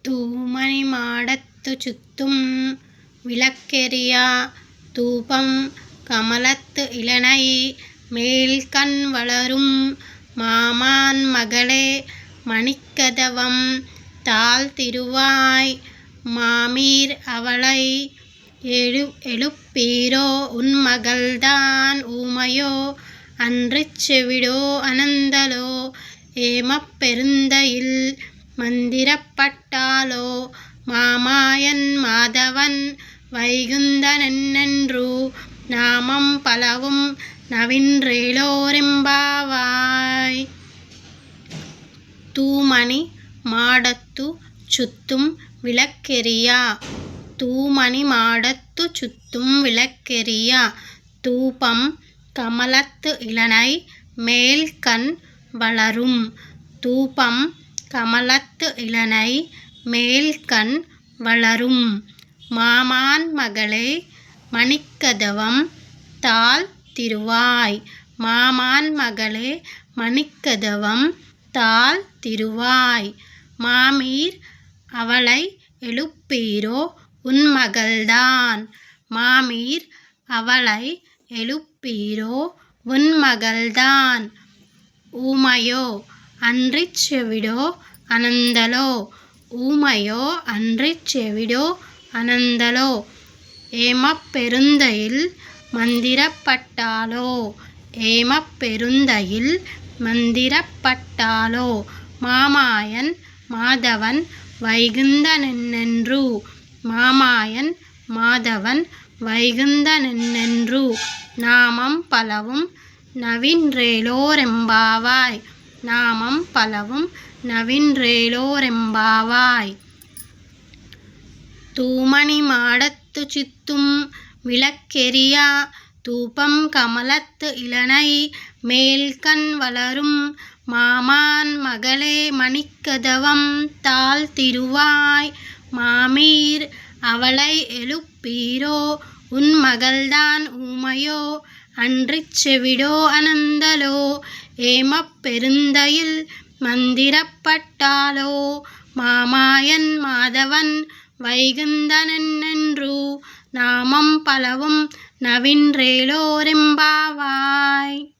தூமணி மாடத்து சுத்தும் விளக்கெரியா தூபம் கமலத்து இளனை மேல்கண் வளரும் மாமான் மகளே மணிக்கதவம் தாழ்த்திருவாய் மாமீர் அவளை எழுப்பீரோ உன்மகள்தான் ஊமையோ அன்றிச் செவிடோ அனந்தலோ ஏமப் பெருந்தயில் மந்திரப்பட்டாளோ மாமாயன் மாதவன் வைகுந்தனென்று நாமம் பலவும் நவின்றேலோரெம்பாவாய். தூமணி மாடத்து சுத்தும் விளக்கெரியா தூமணி மாடத்து சுத்தும் விளக்கெரியா தூபம் கமலத்து இளனை மேல்கண் வளரும் தூபம் கமலத்து இளனை மேல்கண் வளரும் மாமான் மகளே மணிக்கதவம் தாழ்த்திருவாய் மாமான் மகளே மணிக்கதவம் தாழ்த்திருவாய் மாமீர் அவளை எழுப்பீரோ உன்மகள்தான் மாமீர் அவளை எழுப்பீரோ உன்மகள்தான் ஊமையோ அன்றிச் செவிடோ அனந்தலோ ஊமையோ அன்றிச் செவிடோ அனந்தலோ ஏமப் பெருந்தயில் மந்திரப்பட்டாளோ ஏமப் பெருந்தயில் மந்திரப்பட்டாளோ மாமாயன் மாதவன் வைகுந்தனென்று மாமாயன் மாதவன் வைகுந்தனென்று நாமம் பலவும் நவின்றேலோரெம்பாவாய் நாமம் பலவும் நவின்றேலோரெம்பாவாய். தூமணி மாடத்து சுத்தும் விளக்கெரியா தூபம் கமலத்து இளனை மேல்கண் வளரும் மாமான் மகளே மணிக்கதவம் தாழ்த்திருவாய் மாமீர் அவளை எழுப்பீரோ உன்மகள்தான் ஊமையோ அன்றிச் செவிடோ அனந்தலோ ஏமப் பெருந்தயில் மந்திரப்பட்டாளோ மாமாயன் மாதவன் வைகுந்தனென்று நாமம் பலவும் நவின்றேலோரெம்பாவாய்.